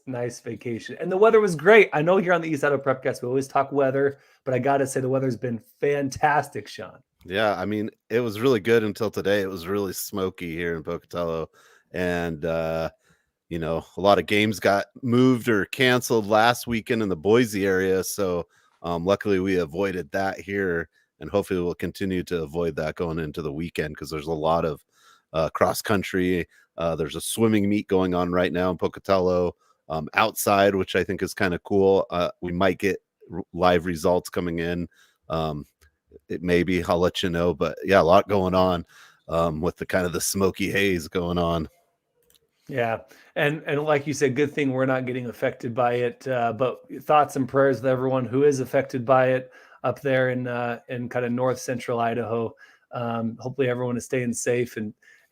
nice vacation. And the weather was great. I know here on the East Idaho Prepcast, we always talk weather, but I got to say the weather's been fantastic, Sean. Yeah, I mean, it was really good until today. It was really smoky here in Pocatello, and a lot of games got moved or canceled last weekend in the Boise area. So luckily we avoided that here, and hopefully we'll continue to avoid that going into the weekend because there's a lot of cross country. There's a swimming meet going on right now in Pocatello outside, which I think is kind of cool. We might get live results coming in. It maybe I'll let you know, but yeah, a lot going on with the kind of the smoky haze going on. Yeah. And like you said, good thing we're not getting affected by it. But thoughts and prayers with everyone who is affected by it up there in kind of north central Idaho. Hopefully everyone is staying safe,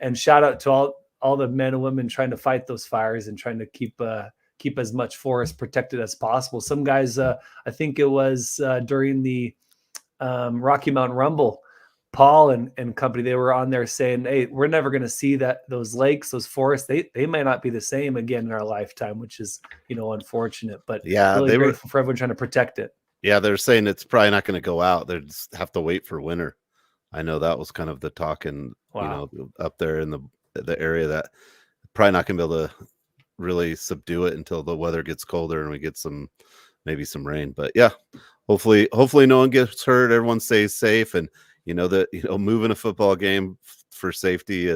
and shout out to all the men and women trying to fight those fires and trying to keep as much forest protected as possible. Some guys, I think it was during the Rocky Mountain Rumble, Paul and company, they were on there saying, hey, we're never going to see those lakes, those forests, they may not be the same again in our lifetime, which is, unfortunate, but Yeah, really grateful for everyone trying to protect it. Yeah, they're saying it's probably not going to go out. They just have to wait for winter. I know that was kind of the talk, and Wow. up there in the area that probably not going to be able to really subdue it until the weather gets colder and we get maybe some rain. But yeah, hopefully no one gets hurt. Everyone stays safe, and moving a football game for safety,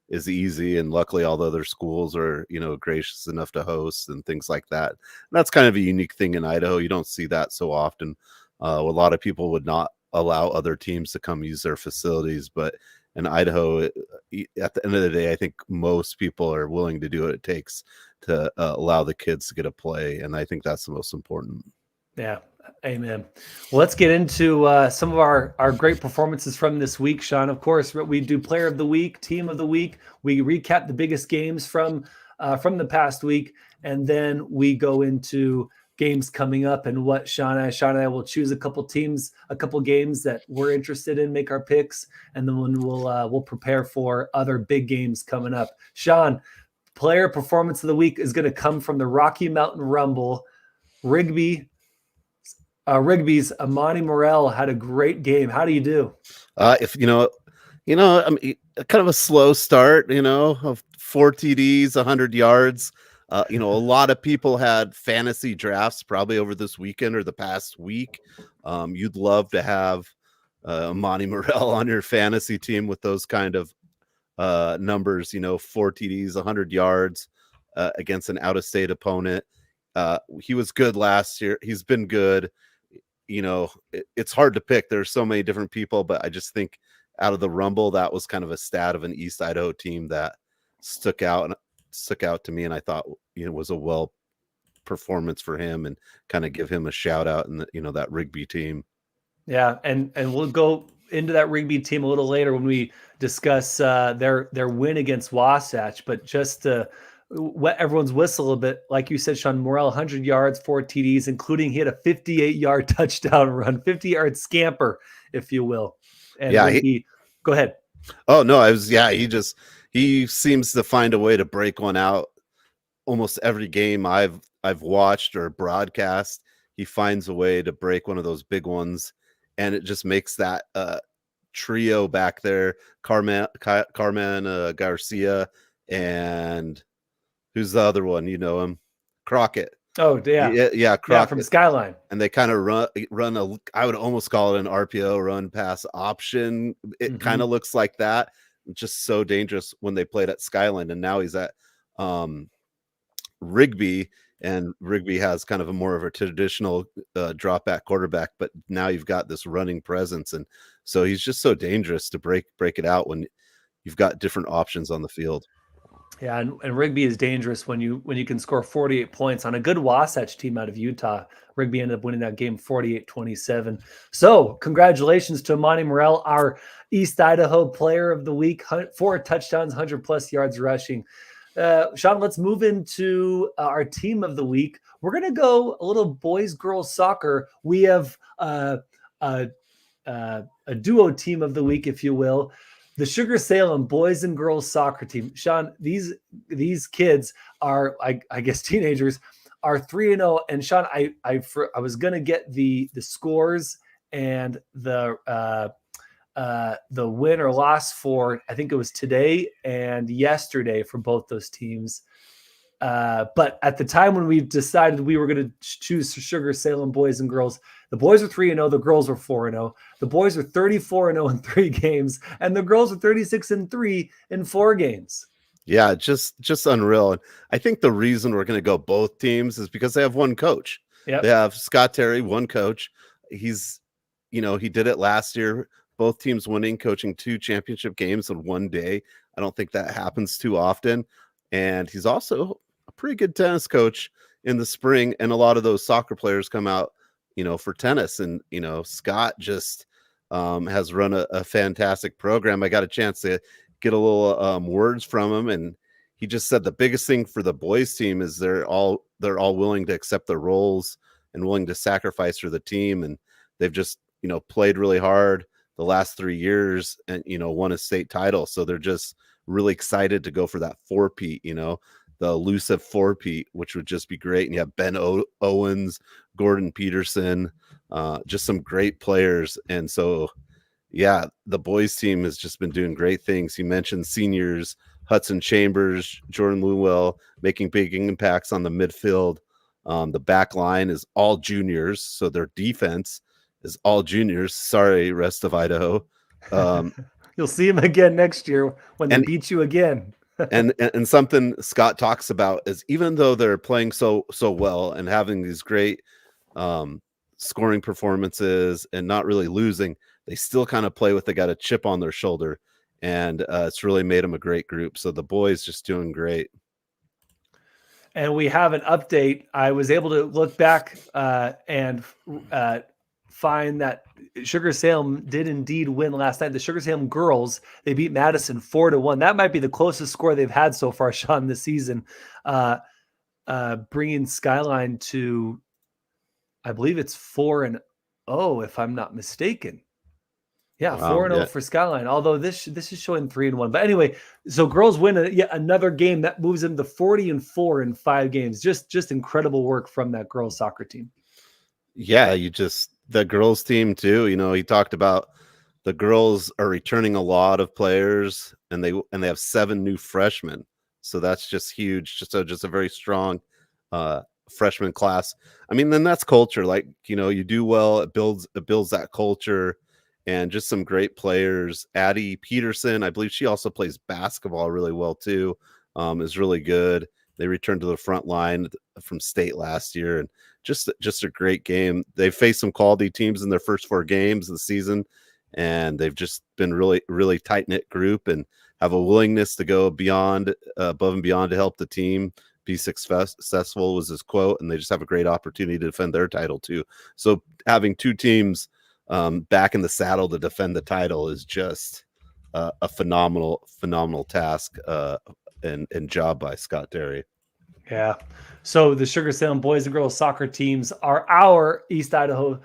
is easy. And luckily all the other schools are, gracious enough to host and things like that. And that's kind of a unique thing in Idaho. You don't see that so often. A lot of people would not allow other teams to come use their facilities, but in Idaho, at the end of the day, I think most people are willing to do what it takes to allow the kids to get a play. And I think that's the most important. Yeah. Amen. Well, let's get into some of our great performances from this week, Sean. Of course, we do player of the week, team of the week. We recap the biggest games from the past week, and then we go into games coming up and what Sean and I will choose a couple teams, a couple games that we're interested in, make our picks, and then we'll prepare for other big games coming up. Sean, player performance of the week is going to come from the Rocky Mountain Rumble. Rigby's Amani Morel had a great game. How do you do? If I mean, kind of a slow start, of 4 TDs, 100 yards. A lot of people had fantasy drafts probably over this weekend or the past week. You'd love to have Amani Morel on your fantasy team with those kind of numbers, 4 TDs, 100 yards against an out-of-state opponent. He was good last year. He's been good. It's hard to pick. There's so many different people, but I just think out of the Rumble, that was kind of a stat of an East Idaho team that stuck out to me. And I thought, was a well performance for him, and kind of give him a shout out in that Rigby team. Yeah. And we'll go into that Rigby team a little later when we discuss their win against Wasatch, but just to wet everyone's whistle a bit, like you said, Sean Morel, 100 yards, 4 TDs, including he had a 58-yard touchdown run, 50-yard scamper, if you will. And yeah, go ahead. Oh no, he seems to find a way to break one out. Almost every game I've watched or broadcast, he finds a way to break one of those big ones, and it just makes that trio back there, Carmen Garcia, and who's the other one? You know him, Crockett. Oh yeah, Crockett. Yeah, from Skyline. And they kind of run a, I would almost call it an RPO, run pass option. It kind of looks like that. Just so dangerous when they played at Skyline, and now he's at Rigby, and Rigby has kind of a more of a traditional drop back quarterback, but now you've got this running presence, and so he's just so dangerous to break it out when you've got different options on the field. Yeah, and Rigby is dangerous when you can score 48 points on a good Wasatch team out of Utah. Rigby ended up winning that game 48-27. So congratulations to Amani Morel, our East Idaho player of the week, 4 touchdowns, 100+ yards rushing. Sean, let's move into our team of the week. We're going to go a little boys-girls soccer. We have a duo team of the week, if you will. the Sugar-Salem boys and girls soccer team. Sean, these kids are, I guess, teenagers, are 3-0. And Sean, I was gonna get the scores and the win or loss for, I think it was today and yesterday for both those teams. But at the time when we decided we were going to choose Sugar-Salem boys and girls, the boys were 3-0, the girls were 4-0. The boys were 34-0 in 3 games, and the girls were 36-3 in 4 games. Yeah, just unreal. And I think the reason we're going to go both teams is because they have one coach. Yep. They have Scott Terry, one coach. He's, he did it last year. Both teams winning, coaching 2 championship games in one day. I don't think that happens too often. And he's also a pretty good tennis coach in the spring. And a lot of those soccer players come out, for tennis. And, Scott just has run a fantastic program. I got a chance to get a little words from him. And he just said the biggest thing for the boys team is they're all willing to accept their roles and willing to sacrifice for the team. And they've just, played really hard the last 3 years and, won a state title. So they're just really excited to go for that 4-peat, the elusive 4-peat, which would just be great. And you have Ben Owens, Gordon Peterson, just some great players. And so, yeah, the boys team has just been doing great things. You mentioned seniors, Hudson Chambers, Jordan Lewell, making big impacts on the midfield. The back line is all juniors. So their defense is all juniors. Sorry, rest of Idaho. You'll see them again next year when they beat you again. and something Scott talks about is even though they're playing so well and having these great scoring performances and not really losing, they still kind of play with, they got a chip on their shoulder, and it's really made them a great group. So the boys just doing great. And we have an update. I was able to look back and find that Sugar-Salem did indeed win last night. The Sugar-Salem girls, they beat Madison 4-1. That might be the closest score they've had so far, Sean, this season, bringing Skyline to, I believe it's 4-0, if I'm not mistaken. Yeah, wow, 4-0 for Skyline. Although this is showing 3-1. But anyway, so girls win yet another game that moves them to 40-4 in 5 games. Just incredible work from that girls soccer team. Yeah, the girls team too. He talked about the girls are returning a lot of players, and they have 7 new freshmen. So that's just huge. Just a very strong freshman class. I mean, then that's culture. Like, you do well, it builds that culture. And just some great players. Addie Peterson, I believe she also plays basketball really well too, is really good. They returned to the front line from state last year, and just a great game. They've faced some quality teams in their first 4 games of the season, and they've just been really, really tight-knit group and have a willingness to go above and beyond to help the team be successful, was his quote, and they just have a great opportunity to defend their title too. So having 2 teams back in the saddle to defend the title is just a phenomenal task and job by Scott Terry. Yeah. So the Sugar-Salem boys and girls soccer teams are our East Idaho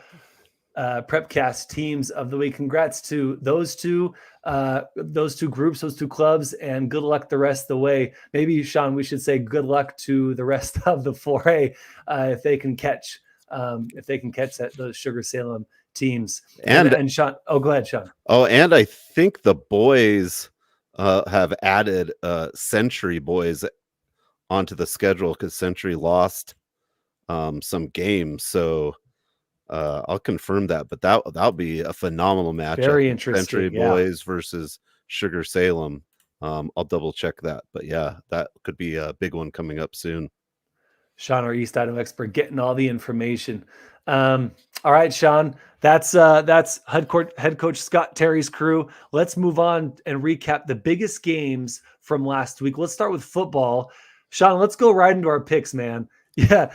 Prepcast teams of the week. Congrats to those two groups, those 2 clubs, and good luck the rest of the way. Maybe, Sean, we should say good luck to the rest of the 4A if they can catch those Sugar-Salem teams. And Sean, go ahead, Sean. Oh, and I think the boys have added Century boys onto the schedule because Century lost some games. So I'll confirm that, but that'll be a phenomenal matchup. Very interesting. Century boys versus Sugar-Salem. I'll double check that, but yeah, that could be a big one coming up soon. Sean, our East Idaho expert, getting all the information. All right, Sean, that's head coach Scott Terry's crew. Let's move on and recap the biggest games from last week. Let's start with football. Sean, let's go right into our picks, man. Yeah.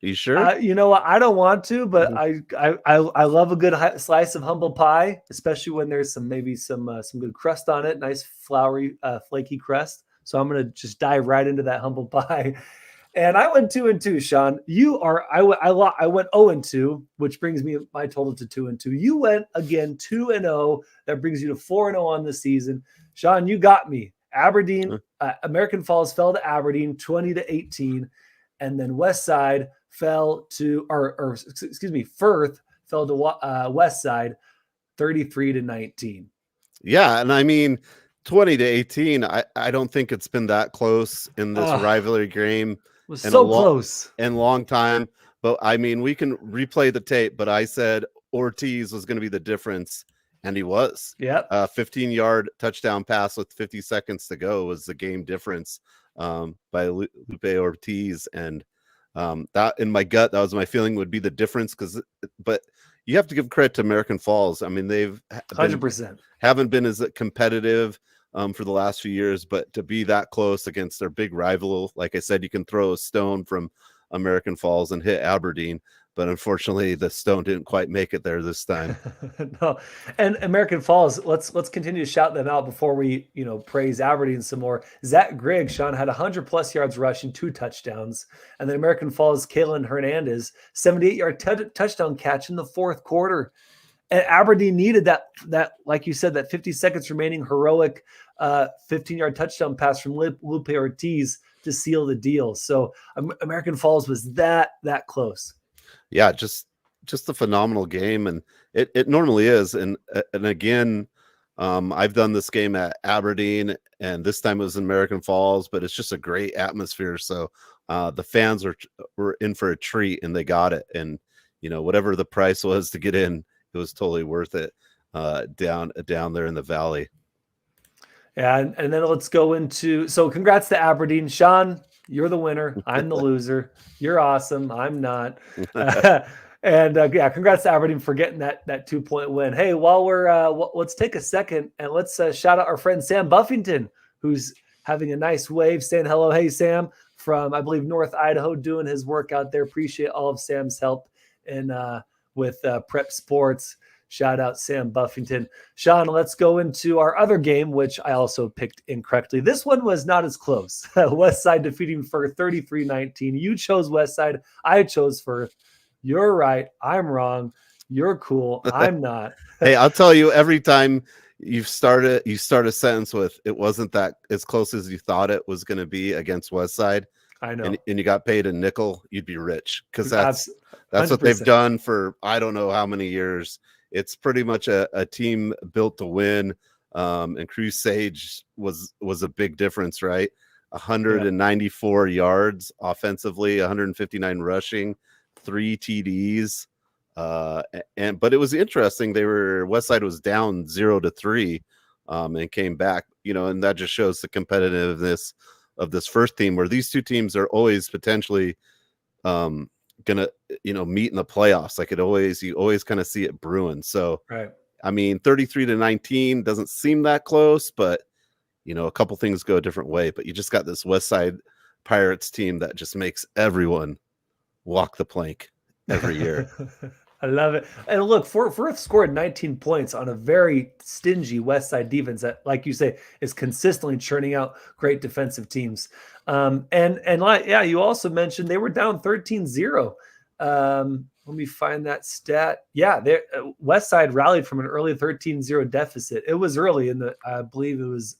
You sure? You know what? I don't want to, but I love a good slice of humble pie, especially when there's some good crust on it. Nice floury, flaky crust. So I'm going to just dive right into that humble pie. And I went 2-2, Sean. I went 0-2, which brings me my total to 2-2. You went again 2-0. That brings you to 4-0 on the season. Sean, you got me. Aberdeen, American Falls fell to Aberdeen 20-18, and then Westside fell to, or excuse me, Firth fell to Westside 33-19. Yeah, and I mean 20-18. I don't think it's been that close in this rivalry game. It was so close and long time. But I mean, we can replay the tape. But I said Ortiz was going to be the difference, and he was. Yep. 15-yard touchdown pass with 50 seconds to go was the game difference by Lupe Ortiz, and that in my gut, that was my feeling would be the difference. But you have to give credit to American Falls. I mean, they've 100% haven't been as competitive for the last few years, but to be that close against their big rival, like I said, you can throw a stone from American Falls and hit Aberdeen, but unfortunately the stone didn't quite make it there this time. No, and American Falls, let's continue to shout them out before we praise Aberdeen some more. Zach Grigg, Sean, had 100+ yards rushing, 2 touchdowns, and then American Falls Kalen Hernandez 78-yard touchdown catch in the fourth quarter. And Aberdeen needed that like you said, that 50 seconds remaining heroic 15-yard touchdown pass from Lupe Ortiz to seal the deal. So American Falls was that close. Yeah, just a phenomenal game, and it normally is. And again, I've done this game at Aberdeen, and this time it was in American Falls, but it's just a great atmosphere. So the fans were in for a treat, and they got it. And whatever the price was to get in, it was totally worth it down there in the valley. Yeah, and then let's go into, so congrats to Aberdeen. Sean, you're the winner. I'm the loser. You're awesome. I'm not. And yeah, congrats to Aberdeen for getting that 2-point win. Hey, while we're let's take a second and let's shout out our friend Sam Buffington, who's having a nice wave, saying hello. Hey, Sam, from I believe North Idaho, doing his work out there. Appreciate all of Sam's help in with prep sports. Shout out Sam Buffington. Sean, let's go into our other game, which I also picked incorrectly. This one was not as close. Westside defeating Firth 33-19. You chose Westside. I chose Firth. You're right. I'm wrong. You're cool. I'm not. Hey, I'll tell you, every time you start a sentence with it wasn't that as close as you thought it was going to be against Westside. I know. And you got paid a nickel, you'd be rich, because that's 100%. what they've done for I don't know how many years. It's pretty much a team built to win. And Crusade was a big difference, right? 194 yards offensively, 159 rushing, 3 TDs. But it was interesting. Westside was down 0-3 and came back, and that just shows the competitiveness of this first team, where these two teams are always potentially gonna meet in the playoffs. Like you always kind of see it brewing. So right. I mean, 33-19 doesn't seem that close, but a couple things go a different way. But you just got this Westside Pirates team that just makes everyone walk the plank every year. I love it. And look, Firth scored 19 points on a very stingy Westside defense that, like you say, is consistently churning out great defensive teams. You also mentioned they were down 13-0. Let me find that stat. Yeah, Westside rallied from an early 13-0 deficit. It was early in I believe it was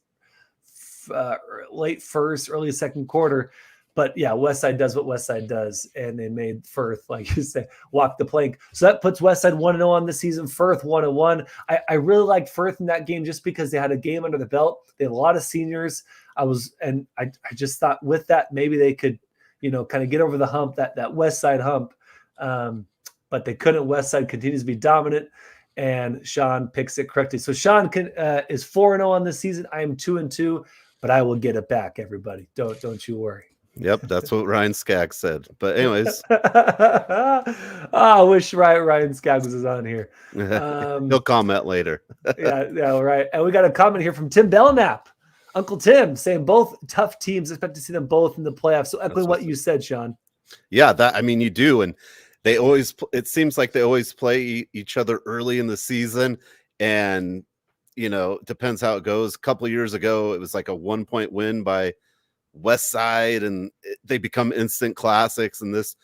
late first, early second quarter. But yeah, Westside does what Westside does, and they made Firth, like you said, walk the plank. So that puts Westside 1-0 on the season, Firth 1-1. I really liked Firth in that game just because they had a game under the belt. They had a lot of seniors. I just thought with that, maybe they could, kind of get over the hump, that Westside hump. But they couldn't. Westside continues to be dominant, and Sean picks it correctly. So Sean is 4-0 on the season. I am 2-2, but I will get it back, everybody. Don't you worry. Yep, that's what Ryan Skaggs said. But anyways, I wish Ryan Skaggs was on here. He'll comment later. yeah, right. And we got a comment here from Tim Belknap, Uncle Tim, saying both tough teams. Expect to see them both in the playoffs. So echoing what you said, Sean. Yeah, you do, and they always. It seems like they always play each other early in the season, and depends how it goes. A couple of years ago, it was like a 1-point win by West Side, and they become instant classics. And this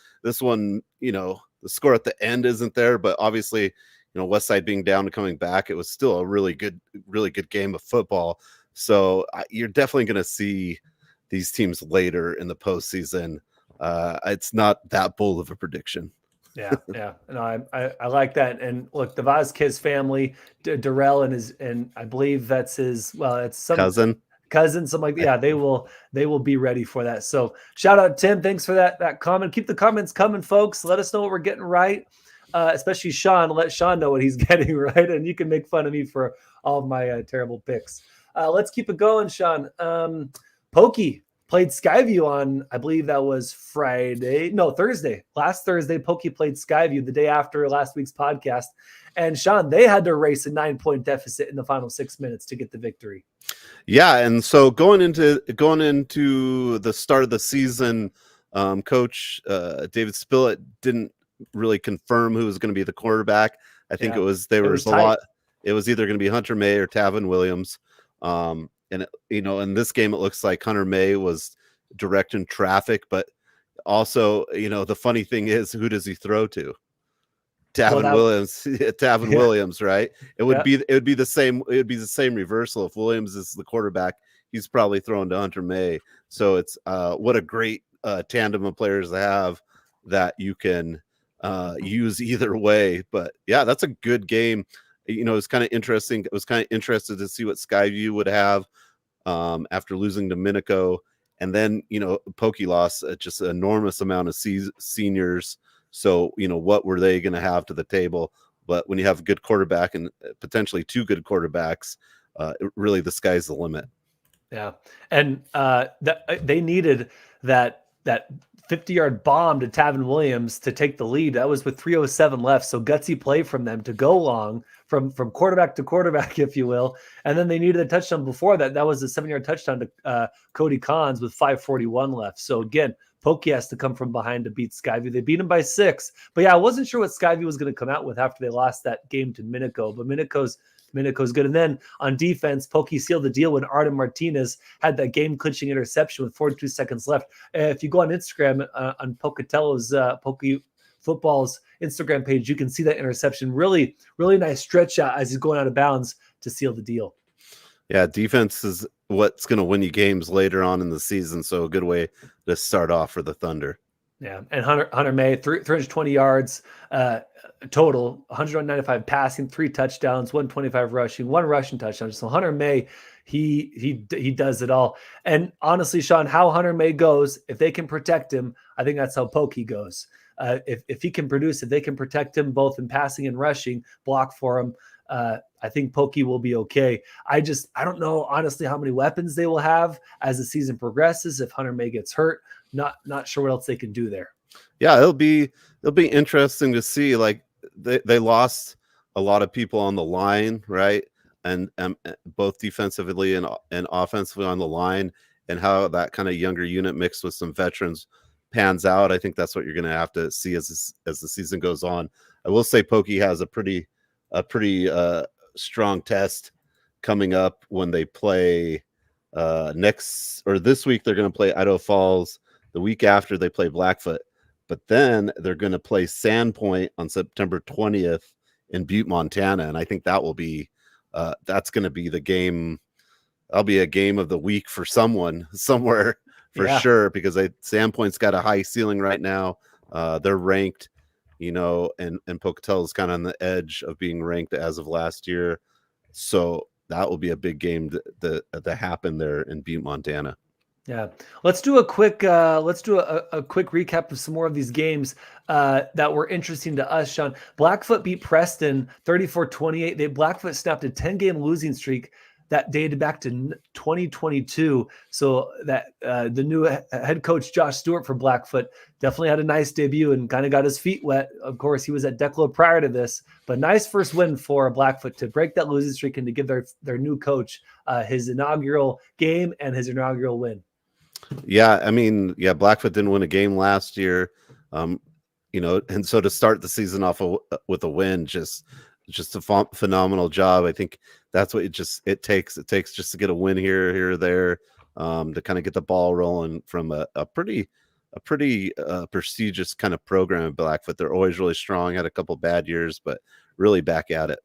one, the score at the end isn't there, but obviously, West Side being down and coming back, it was still a really good game of football. So you're definitely going to see these teams later in the postseason. It's not that bold of a prediction. Yeah. No, I like that. And look, the Vasquez family, Darrell and I believe that's his. Well, it's some cousin, something like that. Yeah, they will be ready for that. So shout out Tim, thanks for that comment. Keep the comments coming, folks. Let us know what we're getting right. Especially Sean. Let Sean know what he's getting right, and you can make fun of me for all of my terrible picks. Let's keep it going, Sean. Pokey played Skyview on, I believe that was Thursday. Last Thursday, Pokey played Skyview the day after last week's podcast. And Sean, they had to race a 9-point deficit in the final 6 minutes to get the victory. Yeah, and so going into the start of the season, Coach David Spillett didn't really confirm who was going to be the quarterback. I think it was either going to be Hunter May or Tavin Williams. And in this game, it looks like Hunter May was directing traffic, but also, the funny thing is, who does he throw to? Tavin Williams, right? It would be the same reversal. If Williams is the quarterback, he's probably throwing to Hunter May. So it's what a great tandem of players to have that you can use either way. But yeah, that's a good game. It was kind of interesting. I was kind of interested to see what Skyview would have after losing to Minico. And then, Pokey lost just an enormous amount of seniors. So, what were they going to have to the table? But when you have a good quarterback and potentially two good quarterbacks, really the sky's the limit. Yeah. And they needed that 50-yard bomb to Tavin Williams to take the lead. That was with 3:07 left. So gutsy play from them to go long from quarterback to quarterback, if you will. And then they needed a touchdown before that. That was a 7-yard touchdown to Cody Collins with 5:41 left. So again, Pokey has to come from behind to beat Skyview. They beat him by 6. But yeah, I wasn't sure what Skyview was going to come out with after they lost that game to Minico. But Minico's good. And then on defense, Pokey sealed the deal when Arden Martinez had that game-clinching interception with 42 seconds left. If you go on Instagram, on Pocatello's Pokey Football's Instagram page, you can see that interception. Really, really nice stretch out as he's going out of bounds to seal the deal. Yeah, defense is what's going to win you games later on in the season. So a good way to start off for the Thunder. Yeah, and Hunter May, 320 yards total, 195 passing, 3 touchdowns, 125 rushing, 1 rushing touchdown. So Hunter May, he does it all. And honestly, Sean, how Hunter May goes, if they can protect him, I think that's how Pokey goes. If he can produce, if they can protect him both in passing and rushing, block for him, I think Pokey will be okay. I don't know, honestly, how many weapons they will have as the season progresses. If Hunter May gets hurt, not sure what else they can do there. Yeah, it'll be interesting to see. Like they lost a lot of people on the line, right? And both defensively and offensively on the line, and how that kind of younger unit mixed with some veterans pans out. I think that's what you're going to have to see as the season goes on. I will say Pokey has a pretty strong test coming up when they play this week. They're going to play Idaho Falls. The week after they play Blackfoot, but then they're going to play Sandpoint on September 20th in Butte, Montana. And I think that will be that's going to be the game. That'll be a game of the week for someone somewhere for sure, because Sandpoint's got a high ceiling right now. They're ranked, and Pocatello is kind of on the edge of being ranked as of last year. So that will be a big game to happen there in Butte, Montana. Yeah, let's do a quick recap of some more of these games that were interesting to us, Sean. Blackfoot beat Preston 34-28. Blackfoot snapped a 10-game losing streak that dated back to 2022. So that the new head coach Josh Stewart for Blackfoot definitely had a nice debut and kind of got his feet wet. Of course, he was at Declo prior to this, but nice first win for Blackfoot to break that losing streak and to give their new coach his inaugural game and his inaugural win. Yeah, I mean, Blackfoot didn't win a game last year, and so to start the season off with a win, just a phenomenal job. I think that's what it takes. It takes just to get a win here or there. to kind of get the ball rolling from a pretty prestigious kind of program in Blackfoot. They're always really strong, had a couple bad years, but really back at it.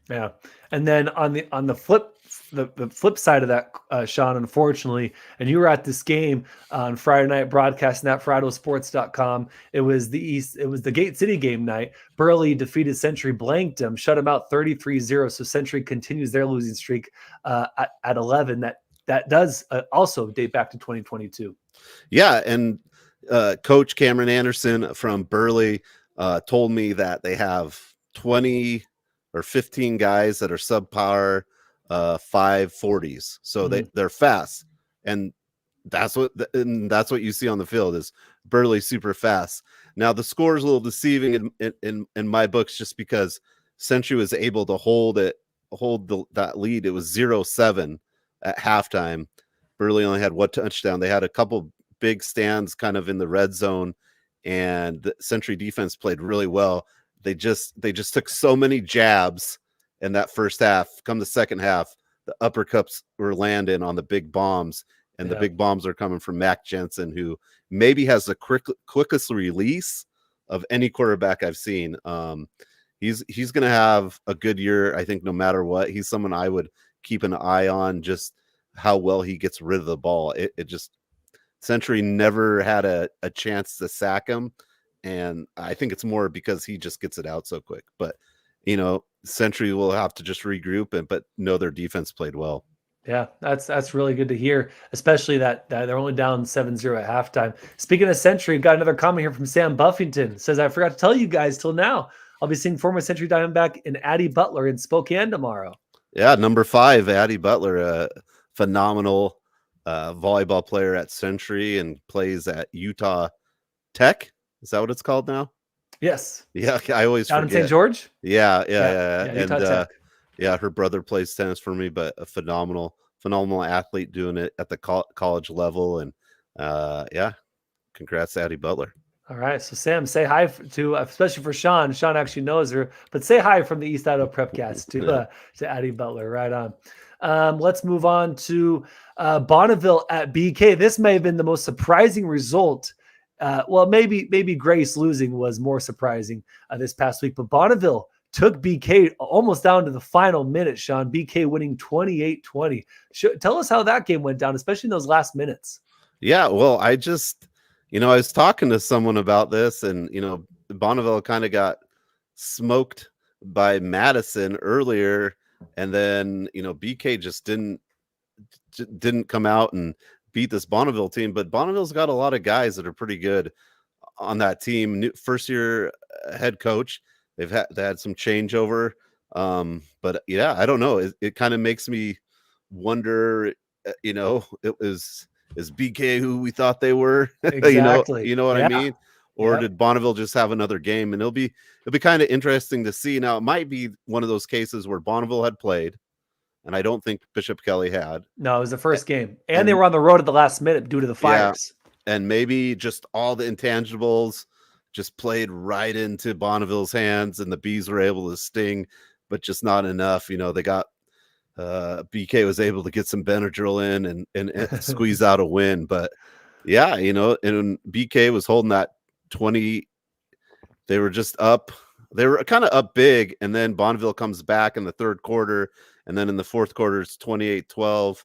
Yeah. And then on the flip side of that, Sean, unfortunately, and you were at this game on Friday night, broadcasting that for IdahoSports.com. It was the Gate City game night. Burley defeated Century, blanked them, shut them out 33-0. So Century continues their losing streak at 11. That does also date back to 2022. Yeah, and Coach Cameron Anderson from Burley told me that they have 20 or 15 guys that are subpower 540s. So they're fast. And that's what you see on the field is Burley super fast. Now the score is a little deceiving in my books just because Century was able to hold that lead. It was 0-7 at halftime. Burley only had one touchdown. They had a couple big stands kind of in the red zone, and the Century defense played really well. They just took so many jabs in that first half. Come the second half, the uppercuts were landing on the big bombs, and the big bombs are coming from Mac Jensen, who maybe has the quickest release of any quarterback I've seen. He's going to have a good year, I think, no matter what. He's someone I would keep an eye on, just how well he gets rid of the ball. It just Century never had a chance to sack him. And I think it's more because he just gets it out so quick. But, Century will have to just regroup but know their defense played well. Yeah, that's really good to hear, especially that they're only down 7-0 at halftime. Speaking of Century, got another comment here from Sam Buffington. Says, I forgot to tell you guys till now, I'll be seeing former Century Diamondback and Addie Butler in Spokane tomorrow. Yeah, number 5, Addie Butler, a phenomenal volleyball player at Century and plays at Utah Tech. Is that what it's called now? Yes. Yeah, I always down forget. in St. George? Yeah. Utah Tech. Yeah, her brother plays tennis for me, but a phenomenal athlete doing it at the college level. And congrats to Addie Butler. All right. So Sam, say hi to, especially for Sean. Sean actually knows her, but say hi from the East Idaho Prepcast to Addie Butler. Right on. Let's move on to Bonneville at BK. This may have been the most surprising result. Maybe Grace losing was more surprising this past week, but Bonneville took BK almost down to the final minute, Sean. BK winning 28-20. Tell us how that game went down, especially in those last minutes. Yeah, well, I just, I was talking to someone about this, and, Bonneville kind of got smoked by Madison earlier, and then, BK just didn't come out and beat this Bonneville team. But Bonneville's got a lot of guys that are pretty good on that team. First year head coach. They had some changeover. But yeah, I don't know. It kind of makes me wonder, is BK who we thought they were? Exactly. you know what I mean? Or did Bonneville just have another game? And it'll be kind of interesting to see. Now, it might be one of those cases where Bonneville had played, and I don't think Bishop Kelly had. No, it was the first game. And they were on the road at the last minute due to the fires. Yeah, and maybe just all the intangibles just played right into Bonneville's hands, and the Bees were able to sting, but just not enough. They got BK was able to get some Benadryl in and squeeze out a win. But yeah, and BK was holding that 20. They were just up. They were kind of up big, and then Bonneville comes back in the third quarter, and then in the fourth quarter it's 28-12,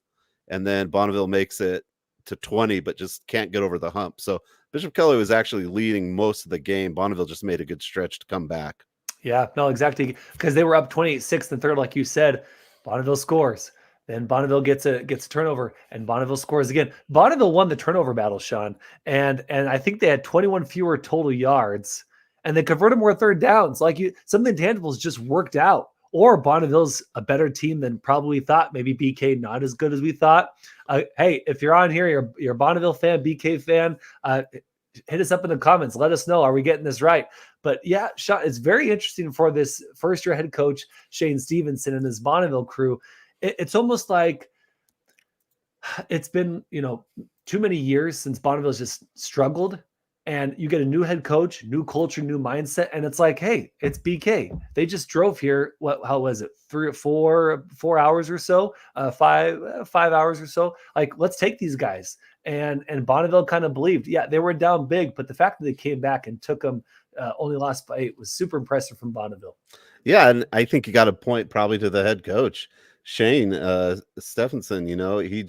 and then Bonneville makes it to 20, but just can't get over the hump. So Bishop Kelly was actually leading most of the game. Bonneville just made a good stretch to come back. Yeah, no, exactly. Because they were up 28-6 in the third, like you said. Bonneville scores. Then Bonneville gets a turnover, and Bonneville scores again. Bonneville won the turnover battle, Sean. And I think they had 21 fewer total yards, and they converted more third downs. Some of the intangibles just worked out. Or Bonneville's a better team than probably thought. Maybe BK not as good as we thought. Hey, if you're on here, you're a Bonneville fan, BK fan, hit us up in the comments. Let us know. Are we getting this right? But yeah, it's very interesting for this first-year head coach, Shane Stevenson, and this Bonneville crew. It's almost like it's been, too many years since Bonneville's just struggled. and you get a new head coach, new culture, new mindset, and it's like, hey, it's BK. They just drove here. How was it? 4 hours or so, 5 hours or so. Like, let's take these guys. And Bonneville kind of believed, yeah, they were down big, but the fact that they came back and took them, only lost by 8, was super impressive from Bonneville. Yeah, and I think you got a point probably to the head coach, Shane Stephenson. He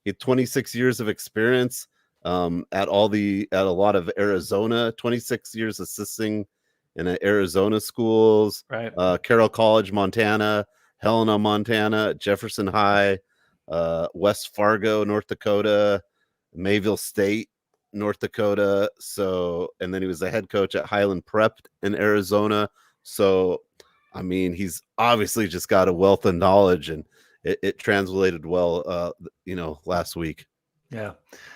had 26 years of experience at a lot of Arizona, 26 years assisting in Arizona schools, Right. Carroll College, Montana, Helena, Montana, Jefferson High, West Fargo, North Dakota, Mayville State, North Dakota. So, and then he was the head coach at Highland Prep in Arizona. So, I mean, he's obviously just got a wealth of knowledge, and it translated well, last week. Yeah.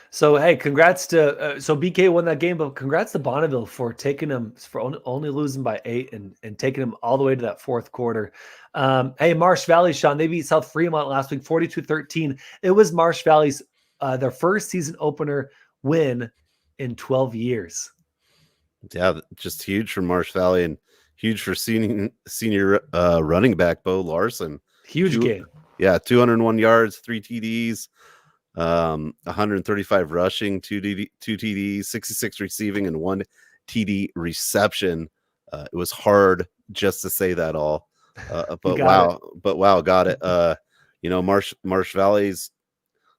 So, hey, congrats to so BK won that game, but congrats to Bonneville for taking them, for only losing by 8 and taking them all the way to that fourth quarter. Hey, Marsh Valley, Sean, they beat South Fremont last week 42-13. It was Marsh Valley's their first season opener win in 12 years. Yeah, just huge for Marsh Valley and huge for senior running back Bo Larson. Huge game. Yeah, 201 yards, 3 TDs, 135 rushing, 2 TDs, 66 receiving, and 1 TD reception. It was hard just to say that all, but wow, got it. Marsh Valley's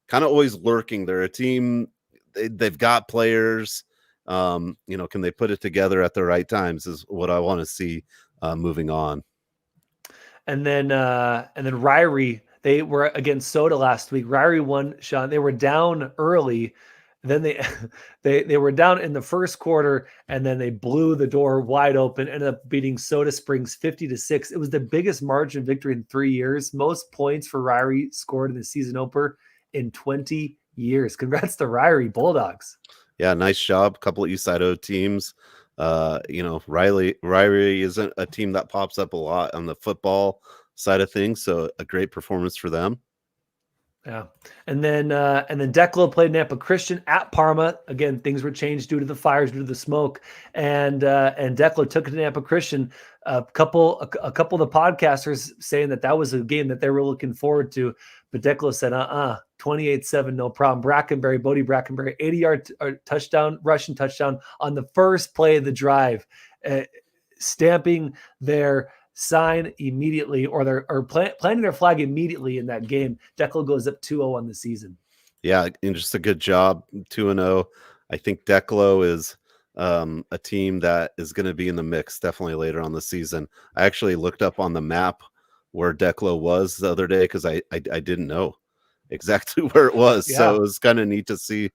kind of always lurking. They're a team. They've got players. Can they put it together at the right times is what I want to see moving on. And then Ririe, they were against Soda last week. Ririe won, Sean. They were down early. Then they were down in the first quarter, and then they blew the door wide open, ended up beating Soda Springs 50-6. It was the biggest margin victory in 3 years. Most points for Ririe scored in the season opener in 20 years. Congrats to Ririe Bulldogs. Yeah, nice job. A couple of East Idaho teams. Ririe isn't a team that pops up a lot on the football side of things, so a great performance for them. Yeah, and then Declo played Nampa Christian at Parma. Again, things were changed due to the fires, due to the smoke, and Declo took it to Nampa Christian. A couple of the podcasters saying that was a game that they were looking forward to, but Declo said, 28-7, no problem. Bodie Brackenberry, 80-yard touchdown, rushing touchdown on the first play of the drive, stamping their sign immediately, or planting their flag immediately in that game. Declo goes up 2-0 on the season. Yeah, and just a good job, 2-0. I think Declo is a team that is going to be in the mix definitely later on the season. I actually looked up on the map where Declo was the other day because I didn't know exactly where it was. Yeah. So it was kind of neat to see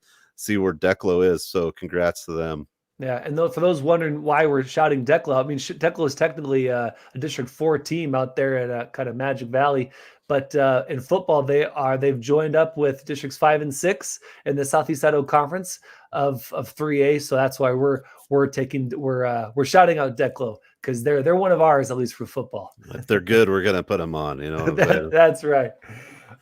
where Declo is. So congrats to them. Yeah, and for those wondering why we're shouting Declo, I mean, Declo is technically a District 4 team out there at kind of Magic Valley, but in football they've joined up with Districts 5 and 6 in the Southeast Idaho Conference of 3A. So that's why we're shouting out Declo, because they're one of ours, at least for football. If they're good, we're gonna put them on. That's right.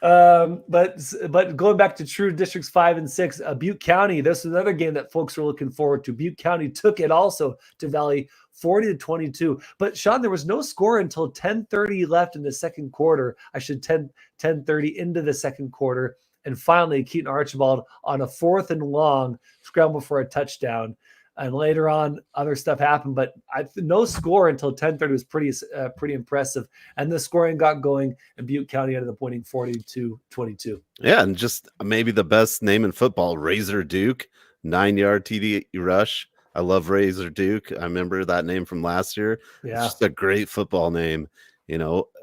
But going back to true Districts 5 and 6, Butte County, this is another game that folks are looking forward to. Butte County took it also to Valley 40-22. But Sean, there was no score until 10:30 left in the second quarter. 10:30 into the second quarter. And finally, Keaton Archibald on a 4th and long scramble for a touchdown. And later on, other stuff happened, but no score until 10:30 was pretty impressive. And the scoring got going, and Butte County ended up winning 40-22. Yeah, and just maybe the best name in football, Razor Duke, 9-yard TD rush. I love Razor Duke. I remember that name from last year. Yeah. It's just a great football name.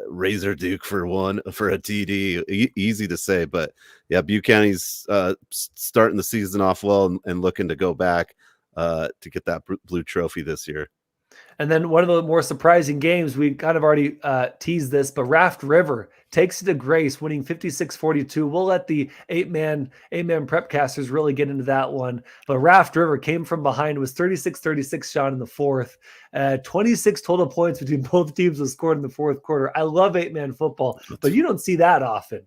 Razor Duke for a TD, easy to say, but yeah, Butte County's starting the season off well and looking to go back to get that blue trophy this year. And then one of the more surprising games, we kind of already teased this, but Raft River takes it to Grace, winning 56-42. We'll let the eight-man prepcasters really get into that one. But Raft River came from behind, was 36-36, Sean, in the fourth. 26 total points between both teams was scored in the fourth quarter. I love eight-man football, but you don't see that often.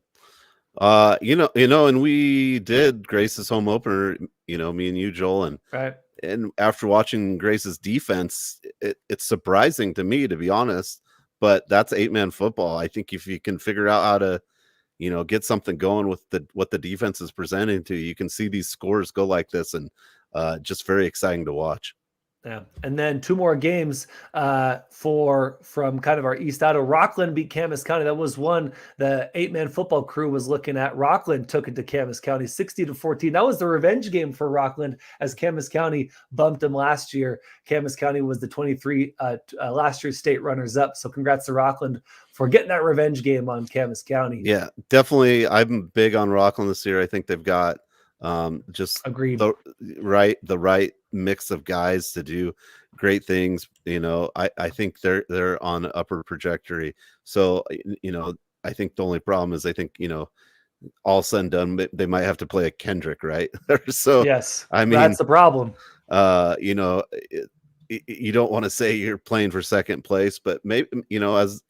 And we did Grace's home opener, me and you, Joel, and right. and after watching Grace's defense, it's surprising to me, to be honest. But that's 8-man football. I think if you can figure out how to, get something going with what the defense is presenting to you, you can see these scores go like this, and just very exciting to watch. Yeah. And then 2 more games from kind of our East Idaho. Rockland beat Camas County. That was one the 8-man football crew was looking at. Rockland took it to Camas County 60-14. That was the revenge game for Rockland, as Camas County bumped them last year. Camas County was the 23 last year's state runners up. So congrats to Rockland for getting that revenge game on Camas County. Yeah, definitely. I'm big on Rockland this year. I think they've got just Agreed. the right mix of guys to do great things. I think they're on an upward trajectory. So, I think the only problem is, I think, all said and done, they might have to play a Kendrick, right? So, yes, I mean, that's the problem. You don't want to say you're playing for second place, but maybe, as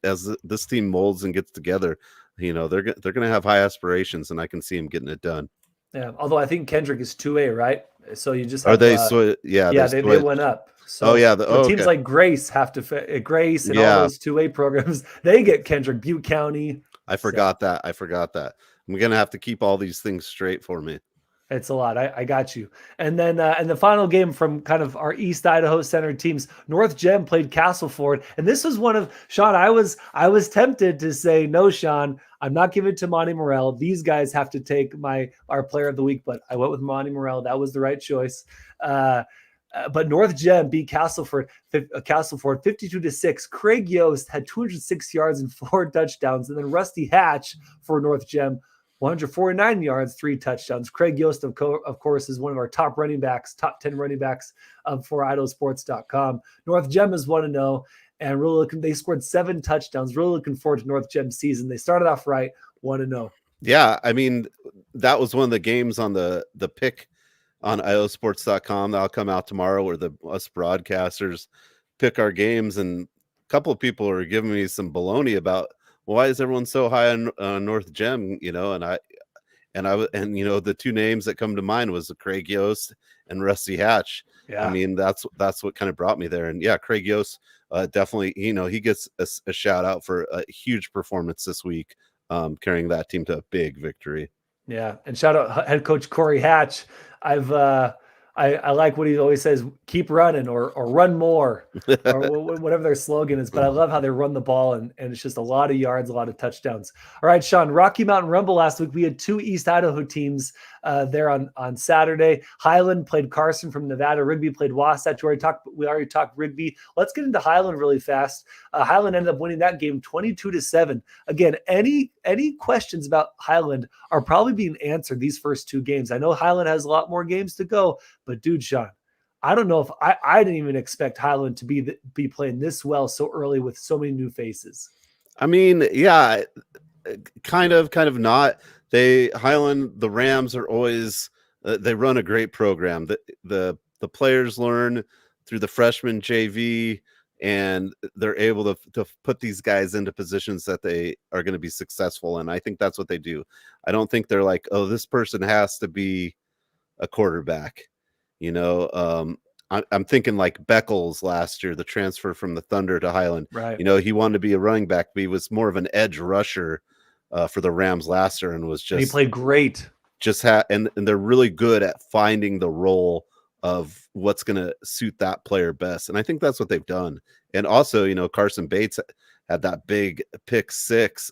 this team molds and gets together, they're going to have high aspirations, and I can see them getting it done. Yeah, although I think Kendrick is 2A, right? So you just have, they went up. So teams like Grace have to Grace and all those 2A programs. They get Kendrick. Butte County. I forgot that. I'm gonna have to keep all these things straight for me. It's a lot. I got you. And then and the final game from kind of our East Idaho Center teams, North Gem played Castleford, and this was one of Sean. I was tempted to say no, Sean. I'm not giving it to Monty Morell. These guys have to take our player of the week, but I went with Monty Morell. That was the right choice. But North Gem beat Castleford 52-6. Craig Yost had 206 yards and 4 touchdowns, and then Rusty Hatch for North Gem, 149 yards, 3 touchdowns. Craig Yost, of course, is one of our top 10 running backs for IdahoSports.com. North Gem is 1-0, and they scored 7 touchdowns. Really looking forward to North Gem's season. They started off right, 1-0. Yeah, I mean, that was one of the games on the pick on IdahoSports.com that'll come out tomorrow, where us broadcasters pick our games, and a couple of people are giving me some baloney about, why is everyone so high on North Gem? And the 2 names that come to mind was Craig Yost and Rusty Hatch. Yeah. I mean, that's what kind of brought me there. And yeah, Craig Yost definitely, he gets a shout out for a huge performance this week, carrying that team to a big victory. Yeah, and shout out head coach Corey Hatch. I like what he always says: keep running or run more, or whatever their slogan is. But I love how they run the ball, and it's just a lot of yards, a lot of touchdowns. All right, Sean, Rocky Mountain Rumble last week. We had 2 East Idaho teams there on Saturday. Highland played Carson from Nevada. Rigby played Wasatch. We already talked Rigby. Let's get into Highland really fast. Highland ended up winning that game 22-7. Again, any questions about Highland are probably being answered these first 2 games. I know Highland has a lot more games to go, but dude, Sean, I don't know if I didn't even expect Highland to be playing this well so early with so many new faces. I mean, yeah, kind of not. Highland, the Rams are always they run a great program. The players learn through the freshman JV, and they're able to put these guys into positions that they are going to be successful in. I think that's what they do. I don't think they're like, oh, this person has to be a quarterback. I'm thinking like Beckles last year, the transfer from the Thunder to Highland. Right. He wanted to be a running back, but he was more of an edge rusher for the Rams last year, and was just. And he played great. And they're really good at finding the role of what's going to suit that player best, and I think that's what they've done. And also, Carson Bates had that big pick 6,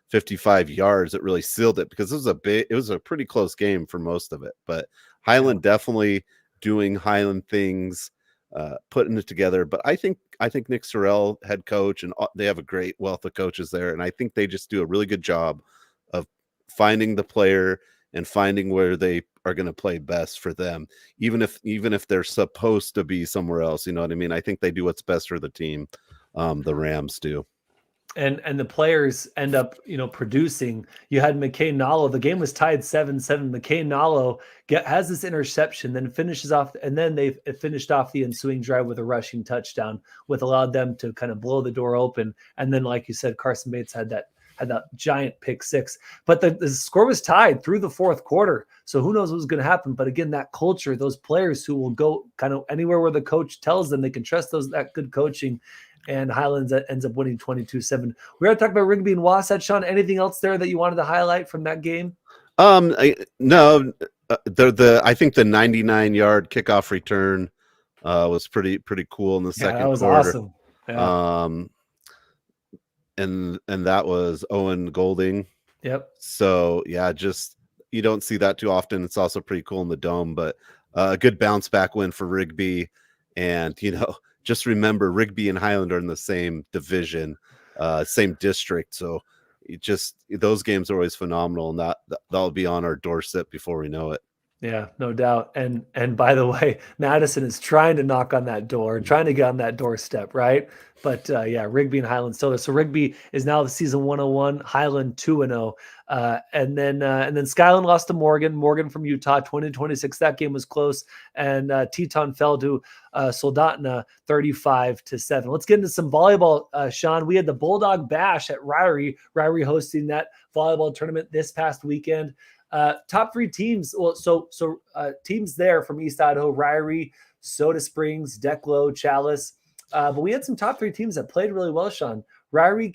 55 yards that really sealed it, because it was a pretty close game for most of it. But Highland definitely doing Highland things, putting it together. But I think Nick Sorrell, head coach, and they have a great wealth of coaches there, and I think they just do a really good job of finding the player and finding where they are going to play best for them, even if they're supposed to be somewhere else. You know what I mean? I think they do what's best for the team. The Rams do. And the players end up, producing. You had McKay Nallo. The game was tied 7-7. McKay Nallo has this interception, then finishes off, and then they finished off the ensuing drive with a rushing touchdown, which allowed them to kind of blow the door open. And then, like you said, Carson Bates had had that giant pick six. But the score was tied through the fourth quarter. So who knows what was going to happen? But again, that culture, those players who will go kind of anywhere where the coach tells them they can trust that good coaching. And Highlands ends up winning 22-7. We're going to talk about Rigby and Wasatch. Sean, anything else there that you wanted to highlight from that game? No, I think the 99-yard kickoff return was pretty cool in the second that was quarter. Awesome. Yeah. And that was Owen Golding. Yep. So yeah, just you don't see that too often. It's also pretty cool in the dome, but a good bounce back win for Rigby. And just remember, Rigby and Highland are in the same division, same district. So those games are always phenomenal, and that'll be on our doorstep before we know it. Yeah, no doubt. And by the way, Madison is trying to knock on that door, trying to get on that doorstep, right? But yeah, Rigby and Highland still there. So Rigby is now the season 101, Highland 2-0. And then Skyland lost to Morgan from Utah, 20-26. That game was close. And Teton fell to Soldotna 35-7. Let's get into some volleyball, Sean. We had the Bulldog Bash at Ririe hosting that volleyball tournament this past weekend. Top three teams. Well, so teams there from East Idaho: Ririe, Soda Springs, Declo, Chalice. But we had some top three teams that played really well, Sean. Ririe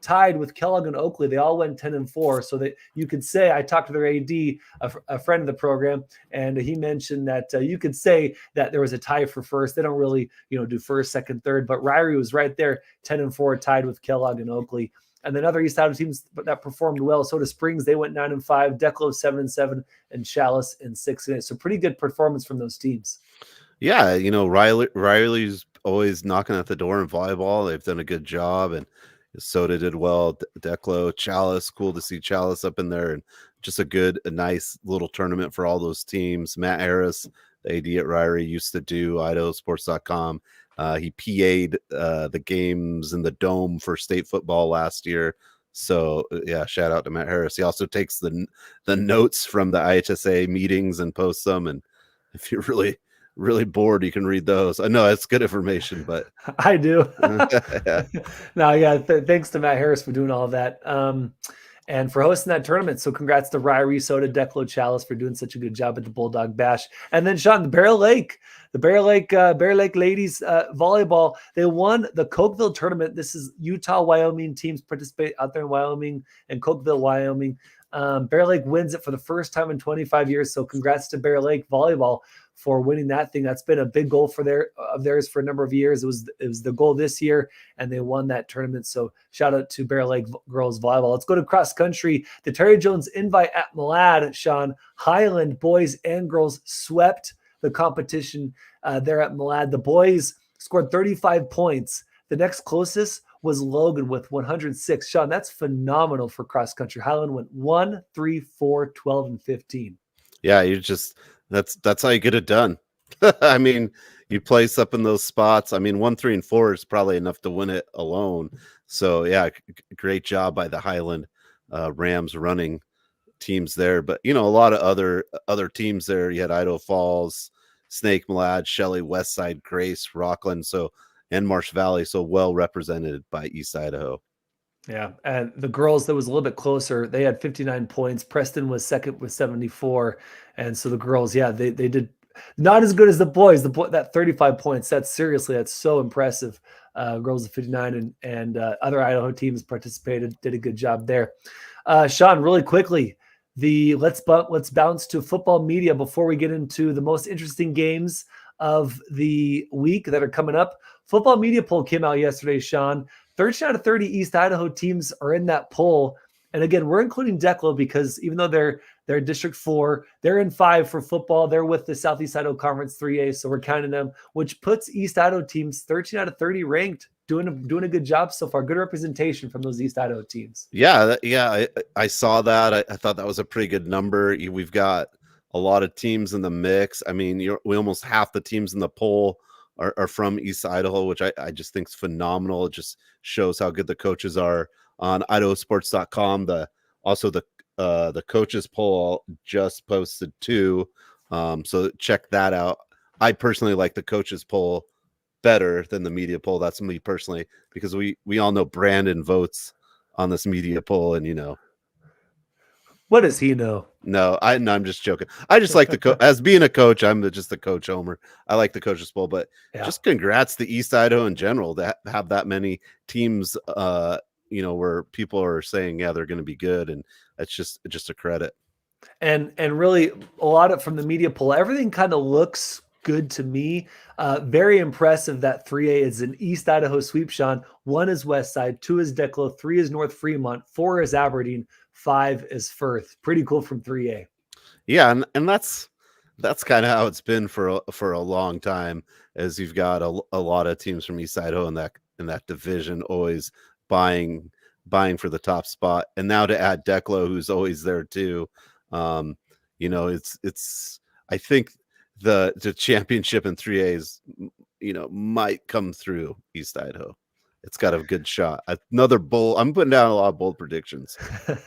tied with Kellogg and Oakley. They all went 10-4. So that you could say, I talked to their AD, a friend of the program, and he mentioned that you could say that there was a tie for first. They don't really, do first, second, third, but Ririe was right there, 10-4, tied with Kellogg and Oakley. And then other East Idaho teams that performed well. Soda Springs, they went 9-5, Declo 7-7, and Chalice in 6-8. So pretty good performance from those teams. Yeah, Riley's always knocking at the door in volleyball. They've done a good job, and Soda did well. Declo, Chalice, cool to see Chalice up in there, and just a nice little tournament for all those teams. Matt Harris, the AD at Ririe, used to do IdahoSports.com. He PA'd the games in the dome for state football last year. So yeah, shout out to Matt Harris. He also takes the notes from the IHSA meetings and posts them. And if you're really bored, you can read those. I know it's good information, but I do. Yeah. No, yeah. Thanks to Matt Harris for doing all of that. And for hosting that tournament. So congrats to Ririe, Soda, Declo, Chalice for doing such a good job at the Bulldog Bash. And then Sean, the Bear Lake ladies volleyball, they won the Cokeville tournament. This is Utah, Wyoming teams participate out there in Wyoming and Cokeville, Wyoming. Bear Lake wins it for the first time in 25 years. So congrats to Bear Lake volleyball for winning that thing. That's been a big goal for theirs for a number of years. It was the goal this year, and they won that tournament. So shout out to Bear Lake girls volleyball. Let's go to cross country. The Terry Jones Invite at Malad, Sean. Highland boys and girls swept the competition there at Malad. The boys scored 35 points. The next closest was Logan with 106. Sean, that's phenomenal for cross country. Highland went 1, 3, 4, 12, and 15. Yeah, that's how you get it done. I mean, you place up in those spots. I mean, 1, 3, and 4 is probably enough to win it alone. So yeah, great job by the Highland Rams running teams there. But a lot of other teams there. You had Idaho Falls, Snake, Malad, Shelley, Westside, Grace, Rockland, and Marsh Valley. So well represented by East Idaho. Yeah, and the girls, that was a little bit closer. They had 59 points. Preston was second with 74. And so the girls, yeah, they did not as good as the boys. That 35 points, that's so impressive. Girls of 59 and other Idaho teams participated, did a good job there. Sean, really quickly, let's bounce to football media before we get into the most interesting games of the week that are coming up. Football media poll came out yesterday, Sean. 13 out of 30 East Idaho teams are in that poll. And again, we're including Declo because even though they're District 4, they're in 5 for football. They're with the Southeast Idaho Conference 3A, so we're counting them, which puts East Idaho teams 13 out of 30 ranked, doing a good job so far. Good representation from those East Idaho teams. Yeah, I saw that. I thought that was a pretty good number. We've got a lot of teams in the mix. I mean, we almost half the teams in the poll are from East Idaho, which I just think is phenomenal. It just shows how good the coaches are. On IdahoSports.com, the coaches poll just posted too. So check that out. I personally like the coaches poll better than the media poll. That's me personally, because we all know Brandon votes on this media poll, and What does he know? no, I'm just joking. I just like the as being a coach. I'm just the coach homer. I like the coaches poll, but Yeah. just congrats to East Idaho in general to have that many teams. Where people are saying, yeah, they're going to be good, and it's just a credit. And really a lot of from the media poll, everything kind of looks good to me. Very impressive that 3A is an East Idaho sweep, Sean. 1 is West Side, 2 is Declo, 3 is North Fremont, 4 is Aberdeen, 5 is Firth. Pretty cool from 3A. Yeah, and that's kind of how it's been for a long time, as you've got a lot of teams from East Idaho in that division always buying for the top spot, and now to add Declo, who's always there too. It's I think the championship in 3A is might come through East Idaho. It's got a good shot. Another bold. I'm putting down a lot of bold predictions.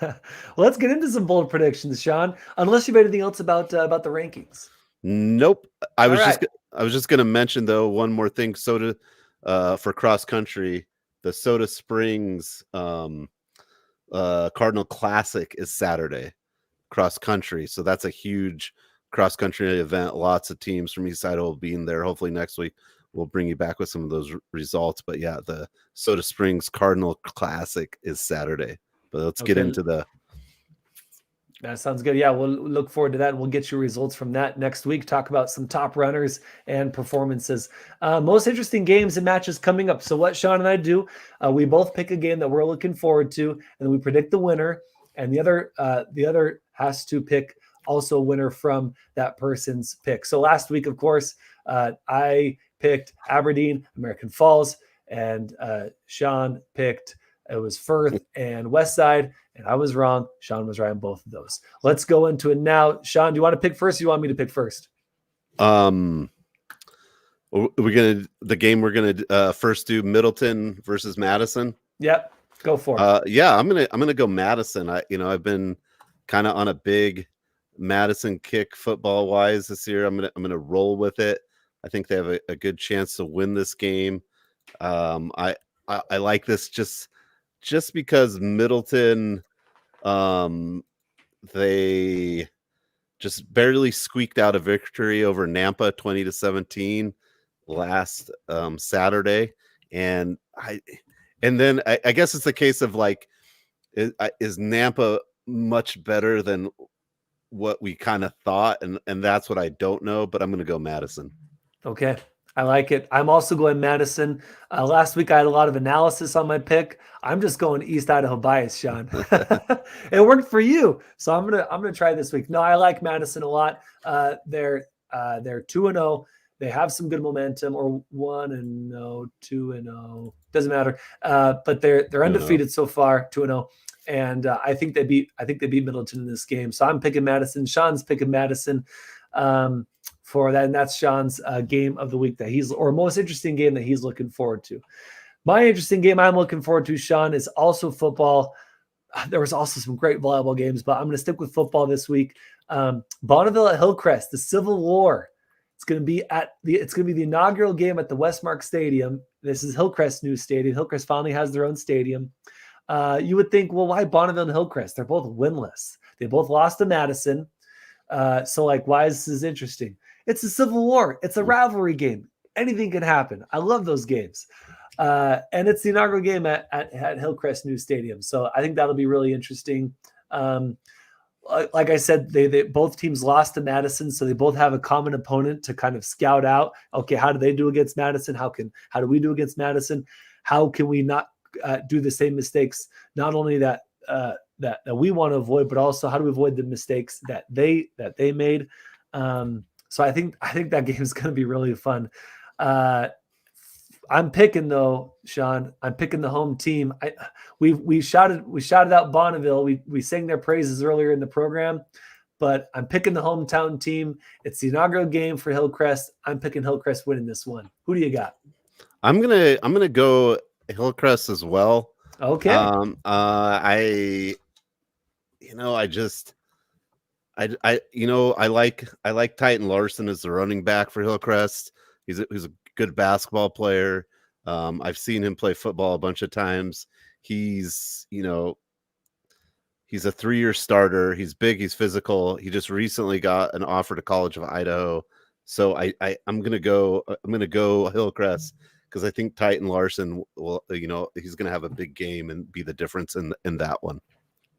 Well, let's get into some bold predictions, Sean. Unless you have anything else about the rankings. Nope. I was right. just going to mention though one more thing. Soda for cross country, the Soda Springs Cardinal Classic is Saturday, cross country. So that's a huge cross country event. Lots of teams from East Idaho being there. Hopefully next week we'll bring you back with some of those results. But yeah, the Soda Springs Cardinal Classic is Saturday. But let's get into the. That sounds good. Yeah, we'll look forward to that. We'll get you results from that next week. Talk about some top runners and performances. Most interesting games and matches coming up. So what Sean and I do, we both pick a game that we're looking forward to, and then we predict the winner. And the other has to pick also a winner from that person's pick. So last week, of course, I picked Aberdeen, American Falls, and Sean picked it was Firth and West Side, and I was wrong. Sean was right on both of those. Let's go into it now. Sean, do you want to pick first? Or do you want me to pick first? We're gonna first do Middleton versus Madison. Yep, go for it. Yeah, I'm gonna go Madison. I've been kind of on a big Madison kick football wise this year. I'm gonna roll with it. I think they have a good chance to win this game. I like this just because Middleton, they just barely squeaked out a victory over Nampa 20-17 last Saturday, and then I guess it's a case of like, is Nampa much better than what we kind of thought, and that's what I don't know, but I'm going to go Madison. Okay, I like it. I'm also going Madison. Last week I had a lot of analysis on my pick. I'm just going East Idaho bias, Sean. It worked for you, so I'm gonna try this week. No, I like Madison a lot. They're 2-0. They have some good momentum, or 1-0, 2-0. Doesn't matter. But they're undefeated so far, 2-0. And I think they beat Middleton in this game. So I'm picking Madison. Sean's picking Madison for that, and that's Sean's game of the week or most interesting game that he's looking forward to. My interesting game I'm looking forward to, Sean, is also football. There was also some great volleyball games, but I'm going to stick with football this week. Bonneville at Hillcrest, the Civil War. It's going to be the inaugural game at the Westmark Stadium. This is Hillcrest's new stadium. Hillcrest finally has their own stadium. You would think, well, why Bonneville and Hillcrest? They're both winless. They both lost to Madison. So why is this interesting? It's a Civil War. It's a rivalry game. Anything can happen. I love those games. And it's the inaugural game at Hillcrest new stadium. So I think that'll be really interesting. Like I said, they both teams lost to Madison, so they both have a common opponent to kind of scout out. Okay, how do they do against Madison? How do we do against Madison? How can we not do the same mistakes? Not only that we want to avoid, but also how do we avoid the mistakes that they made? So I think that game is going to be really fun. I'm picking though, Sean. I'm picking the home team. We shouted out Bonneville. We sang their praises earlier in the program, but I'm picking the hometown team. It's the inaugural game for Hillcrest. I'm picking Hillcrest winning this one. Who do you got? I'm gonna go Hillcrest as well. Okay. I like Titan Larson as the running back for Hillcrest. He's a good basketball player. I've seen him play football a bunch of times. He's, he's a 3-year starter. He's big. He's physical. He just recently got an offer to College of Idaho. So I'm gonna go. I'm gonna go Hillcrest because I think Titan Larson will. He's gonna have a big game and be the difference in that one.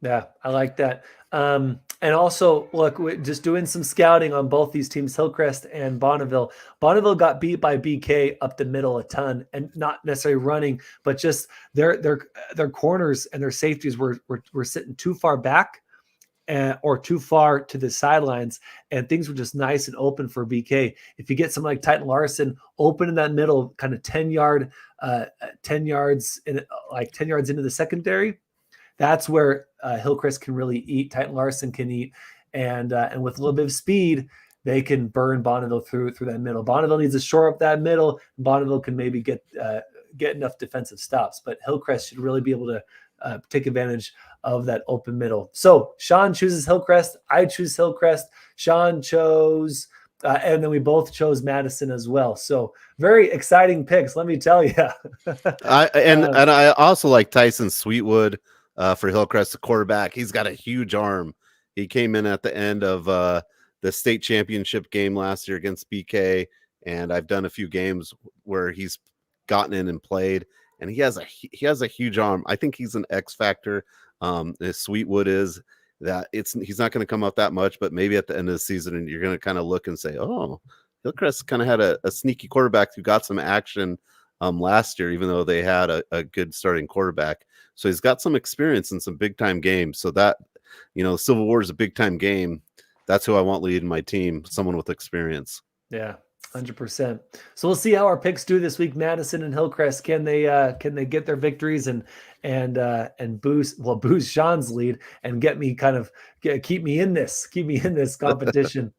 Yeah, I like that. And also, look, just doing some scouting on both these teams, Hillcrest and Bonneville. Bonneville got beat by BK up the middle a ton, and not necessarily running, but just their corners and their safeties were sitting too far back, or too far to the sidelines, and things were just nice and open for BK. If you get something like Titan Larson open in that middle, kind of 10 yards in, like 10 yards into the secondary, that's where Hillcrest can really eat. Titan Larson can eat, and with a little bit of speed, they can burn Bonneville through that middle. Bonneville needs to shore up that middle. Bonneville can maybe get enough defensive stops, but Hillcrest should really be able to take advantage of that open middle. So Sean chooses Hillcrest. I choose Hillcrest. Sean chose. And then we both chose Madison as well. So very exciting picks, let me tell you. I also like Tyson Sweetwood for Hillcrest, the quarterback. He's got a huge arm. He came in at the end of the state championship game last year against BK, and I've done a few games where he's gotten in and played, and he has a huge arm. I think he's an X factor. Sweetwood is that he's not going to come up that much, but maybe at the end of the season, and you're going to kind of look and say, oh, Hillcrest kind of had a sneaky quarterback who got some action last year, even though they had a good starting quarterback. So he's got some experience in some big time games. So that, Civil War is a big time game. That's who I want leading my team, someone with experience. Yeah, 100%. So we'll see how our picks do this week. Madison and Hillcrest, can they get their victories and boost Sean's lead and keep me in this competition.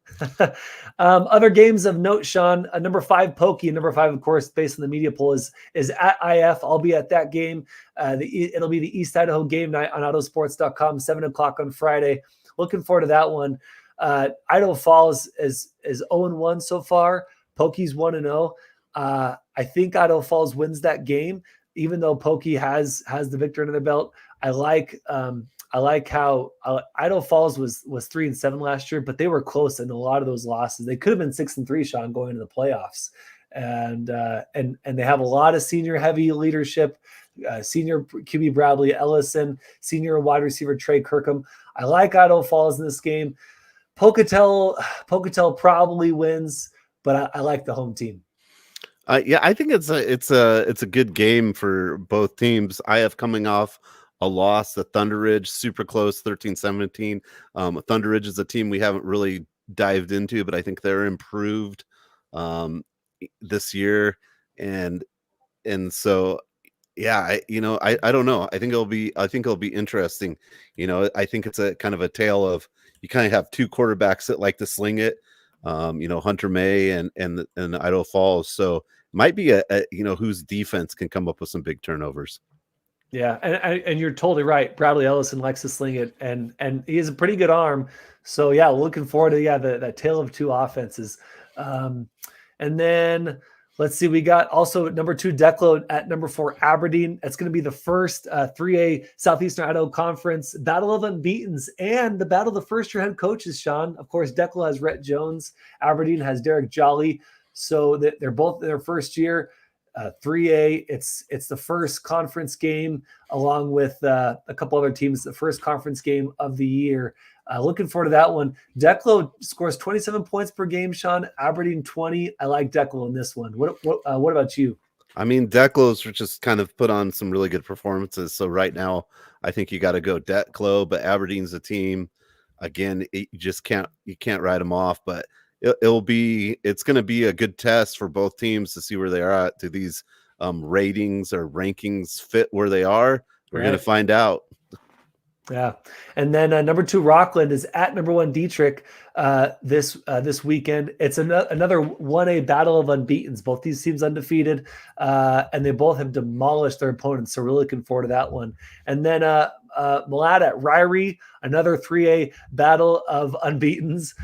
Other games of note, Sean, number 5 Pokey, number 5, of course, based on the media poll, is at IF. I'll be at that game. It'll be the East Idaho game night on IdahoSports.com, 7:00 on Friday. Looking forward to that one. Idaho Falls is 0-1 so far. Pokey's 1-0. I think Idaho Falls wins that game, even though Pokey has the victory under their belt. I like how Idaho Falls was 3-7 last year, but they were close in a lot of those losses. They could have been 6-3, Sean, going into the playoffs. And they have a lot of senior heavy leadership. Senior QB Bradley Ellison, senior wide receiver Trey Kirkham. I like Idaho Falls in this game. Pocatello probably wins, but I like the home team. Yeah, I think it's a good game for both teams. IF coming off a loss to Thunder Ridge, super close, 13-17. Thunder Ridge is a team we haven't really dived into, but I think they're improved this year, and so yeah, I don't know. I think it'll be interesting. I think it's a kind of a tale of, you kind of have two quarterbacks that like to sling it. Hunter May and Idaho Falls. So it might be a whose defense can come up with some big turnovers. Yeah, and you're totally right. Bradley Ellison likes to sling it, and he has a pretty good arm. So yeah, looking forward to that tale of two offenses. And then let's see, we got also number 2 Declo at number 4 Aberdeen. It's going to be the first 3A Southeastern Idaho Conference battle of unbeatens and the battle of the first-year head coaches, Sean. Of course, Declo has Rhett Jones. Aberdeen has Derek Jolly. So they're both in their first year. 3A, it's the first conference game, along with a couple other teams, the first conference game of the year. Looking forward to that one. Declo scores 27 points per game, Sean. Aberdeen 20. I like Declo in this one. What about you? I mean, Declo's just kind of put on some really good performances. So right now, I think you got to go Declo, but Aberdeen's a team. Again, you can't write them off, but it's going to be a good test for both teams to see where they are at. Do these ratings or rankings fit where they are? We're going to find out. Yeah. And then number 2 Rockland is at number 1 Dietrich this weekend. It's another 1A battle of unbeatens. Both these teams undefeated, and they both have demolished their opponents. So we're looking forward to that one. And then Malad at Ririe, another 3A battle of unbeatens.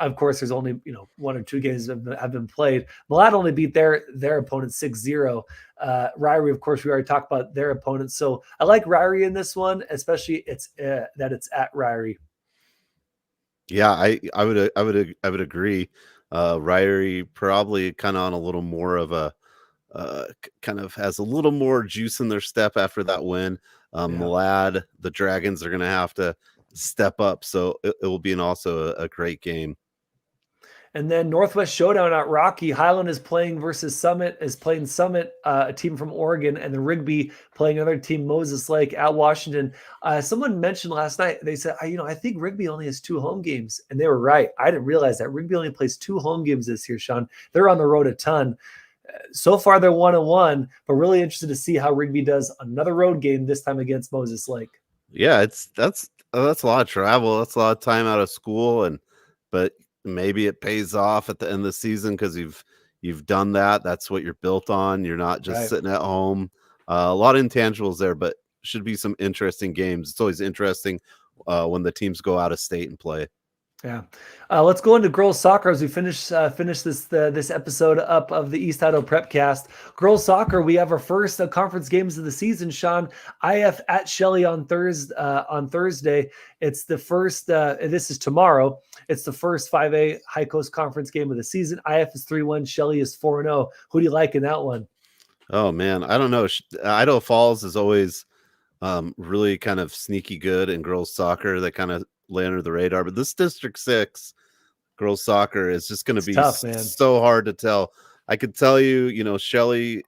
Of course, there's only, one or two games that have been played. Malad only beat their opponent 6-0. Ririe, of course, we already talked about their opponents. So I like Ririe in this one, especially that it's at Ririe. Yeah, I would agree. Ririe probably kind of on a little more of a kind of has a little more juice in their step after that win. Malad, the Dragons are going to have to step up, so it will be also a great game. And then Northwest Showdown at Rocky. Highland is playing Summit, a team from Oregon, and the Rigby playing another team, Moses Lake, at Washington. Someone mentioned last night, they said, I think Rigby only has 2 home games. And they were right. I didn't realize that. Rigby only plays 2 home games this year, Sean. They're on the road a ton. So far, they're 1-1, but really interested to see how Rigby does another road game, this time against Moses Lake. Yeah, that's a lot of travel. That's a lot of time out of school, but maybe it pays off at the end of the season because you've done that. That's what you're built on. You're not just sitting at home. A lot of intangibles there, but should be some interesting games. It's always interesting when the teams go out of state and play. Yeah. Let's go into girls soccer as we finish this episode up of the East Idaho Prepcast. Girls soccer, we have our first conference games of the season, Sean. IF at Shelley on Thursday. It's the first, this is tomorrow. It's the first 5A High Coast Conference game of the season. IF is 3-1. Shelley is 4-0. Who do you like in that one? Oh, man. I don't know. Idaho Falls is always really kind of sneaky good in girls soccer. They kind of lay under the radar, but this District 6 girls soccer is just going to be tough, man. So hard to tell. I could tell you, Shelley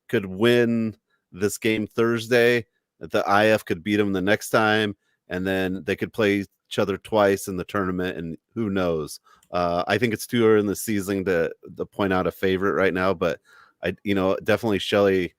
could win this game Thursday. The IF could beat them the next time, and then they could play each other twice in the tournament, and who knows? I think it's too early in the season to point out a favorite right now, but definitely Shelley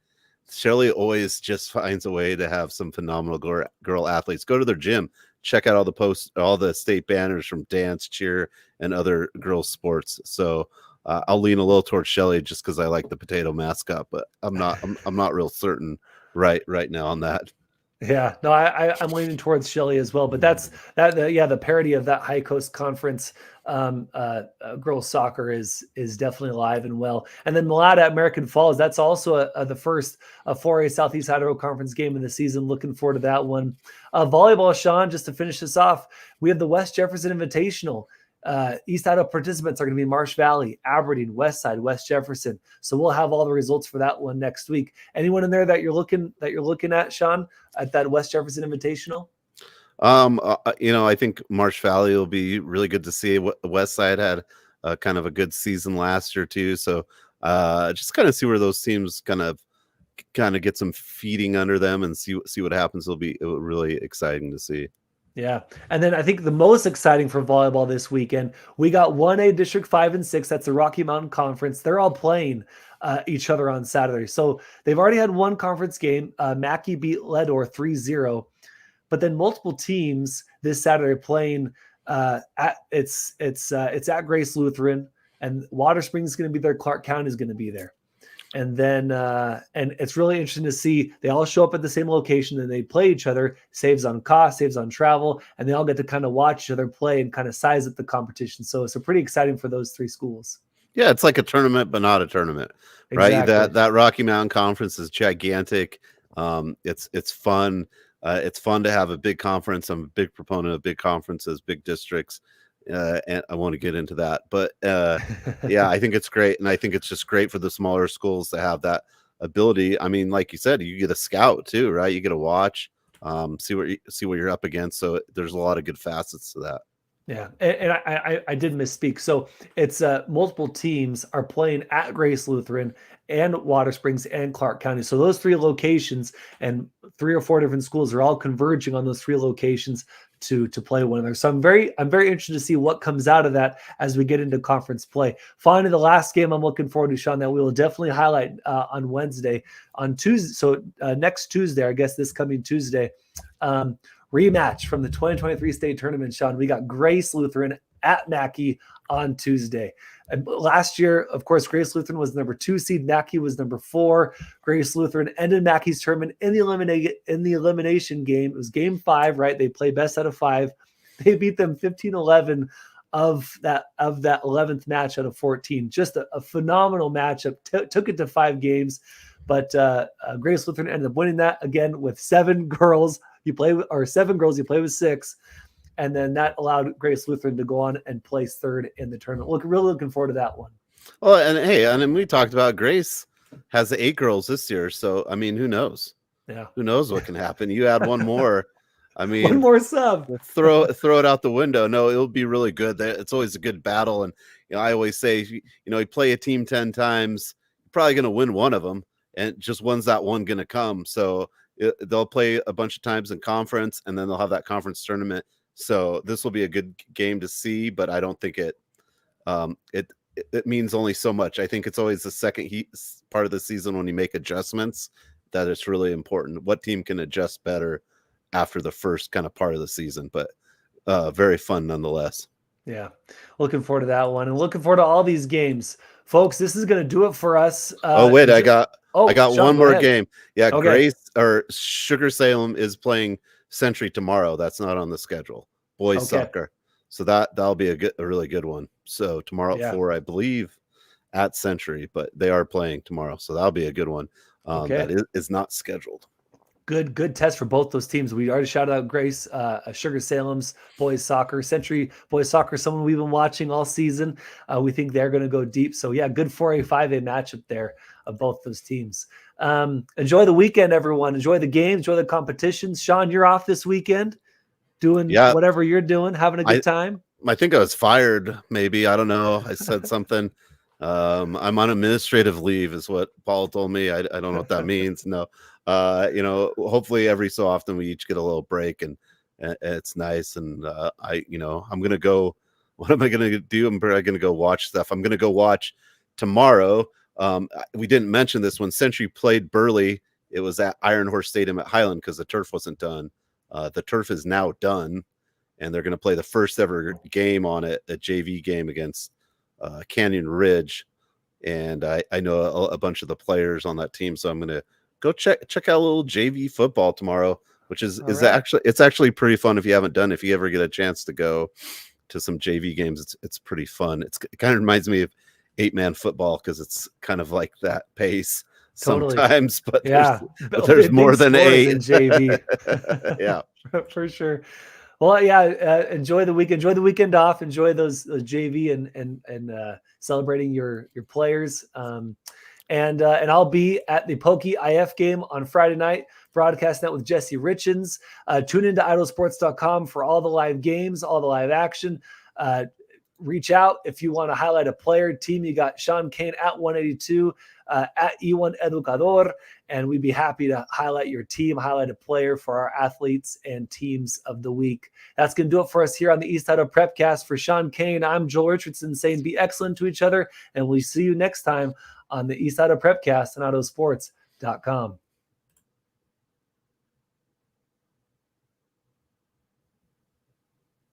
always just finds a way to have some phenomenal girl athletes. Go to their gym, check out all the state banners from dance, cheer, and other girls sports. So I'll lean a little towards Shelley just because I like the potato mascot, but I'm not real certain right now on that. Yeah, no, I'm leaning towards Shelley as well, but the parity of that High Coast Conference girls soccer is definitely alive and well. And then Malad at American Falls, that's also the first 4A Southeast Idaho Conference game of the season. Looking forward to that one. Volleyball, Sean, just to finish this off, we have the West Jefferson Invitational. East Idaho participants are going to be Marsh Valley, Aberdeen, Westside, West Jefferson. So we'll have all the results for that one next week. Anyone in there that you're looking at, Sean, at that West Jefferson Invitational? I think Marsh Valley will be really good to see. Westside had kind of a good season last year too. So just kind of see where those teams kind of get some feeding under them and see what happens. It'll be really exciting to see. Yeah. And then I think the most exciting for volleyball this weekend, we got 1A District 5 and 6. That's the Rocky Mountain Conference. They're all playing each other on Saturday. So they've already had one conference game. Mackey beat Ledor 3-0. But then multiple teams this Saturday playing it's at Grace Lutheran, and Water Springs is going to be there. Clark County is going to be there. And then, and it's really interesting to see they all show up at the same location and they play each other, saves on cost, saves on travel, and they all get to kind of watch each other play and kind of size up the competition. So it's pretty exciting for those 3 schools. Yeah, it's like a tournament, but not a tournament, right? Exactly. That Rocky Mountain Conference is gigantic. It's fun. It's fun to have a big conference. I'm a big proponent of big conferences, big districts. And I want to get into that, but yeah, I think it's great, and I think it's just great for the smaller schools to have that ability. I mean, like you said, you get a scout too, right? You get to watch, see what you're up against. So there's a lot of good facets to that. Yeah, and I did misspeak. So it's multiple teams are playing at Grace Lutheran and Water Springs and Clark County. So those 3 locations and 3 or 4 different schools are all converging on those 3 locations to play one another. So I'm very interested to see what comes out of that as we get into conference play. Finally, the last game I'm looking forward to, Sean, that we will definitely highlight on Wednesday, on Tuesday. So next Tuesday, I guess this coming Tuesday, rematch from the 2023 state tournament, Sean. We got Grace Lutheran at Mackey on Tuesday. And last year, of course, Grace Lutheran was the number 2 seed. Mackey was number 4. Grace Lutheran ended Mackey's tournament in the elimination game. It was game 5, right? They play best out of 5. They beat them 15-11 of that 11th match out of 14. Just a phenomenal matchup. Took it to 5 games, but Grace Lutheran ended up winning that again with 7 girls. You play with, or 7 girls. You play with 6, and then that allowed Grace Lutheran to go on and place 3rd in the tournament. Really looking forward to that one. Well, and hey, and then we talked about Grace has 8 girls this year, so I mean, who knows? Yeah, who knows what can happen? You add one more. I mean, one more sub. Throw it out the window. No, it'll be really good. It's always a good battle, and I always say, you play a team 10 times, you're probably going to win one of them, and just when's that one going to come? So they'll play a bunch of times in conference, and then they'll have that conference tournament. So this will be a good game to see, but I don't think it means only so much. I think it's always the second part of the season when you make adjustments that it's really important. What team can adjust better after the first kind of part of the season, but very fun nonetheless. Yeah. Looking forward to that one, and looking forward to all these games, folks. This is going to do it for us. I got Sean, one more ahead. game. Yeah. Okay. Grace or Sugar-Salem is playing Century tomorrow. That's not on the schedule. Boys soccer. So that'll be a really good one. So tomorrow at 4, I believe, at Century, but they are playing tomorrow. So that'll be a good one. That is not scheduled. Good test for both those teams. We already shouted out Grace, Sugar-Salem's boys soccer. Century boys soccer, someone we've been watching all season. We think they're going to go deep. So yeah, good 4A, 5A matchup there of both those teams. Enjoy the weekend, everyone. Enjoy the games, enjoy the competitions. Sean, you're off this weekend doing whatever you're doing, having a good time. I think I was fired. Maybe, I don't know. I said something. I'm on administrative leave is what Paul told me. I don't know what that means. No. Hopefully every so often we each get a little break, and it's nice. And I'm going to go, what am I going to do? I'm probably going to go watch stuff. I'm going to go watch tomorrow. We didn't mention this when Century played Burley. It was at Iron Horse Stadium at Highland because the turf wasn't done. The turf is now done, and they're going to play the first ever game on it, a JV game against Canyon Ridge. And I know a bunch of the players on that team, so I'm going to go check out a little JV football tomorrow, which is actually pretty fun if you haven't done. If you ever get a chance to go to some JV games, it's pretty fun. It kind of reminds me of 8-man football because it's kind of like that pace sometimes, but there's more than 8 in JV. Yeah, for sure. Well, enjoy the weekend. Enjoy the weekend off. Enjoy those JV and celebrating your players. And I'll be at the Pokey IF game on Friday night, broadcasting that with Jesse Richens. Tune into IdahoSports.com for all the live games, all the live action. Reach out if you want to highlight a player team. You got Sean Kane at 182, at E1 Educador, and we'd be happy to highlight your team, highlight a player for our athletes and teams of the week. That's going to do it for us here on the East Idaho Prepcast. For Sean Kane, I'm Joel Richardson saying be excellent to each other, and we'll see you next time on the East Idaho Prepcast on IdahoSports.com.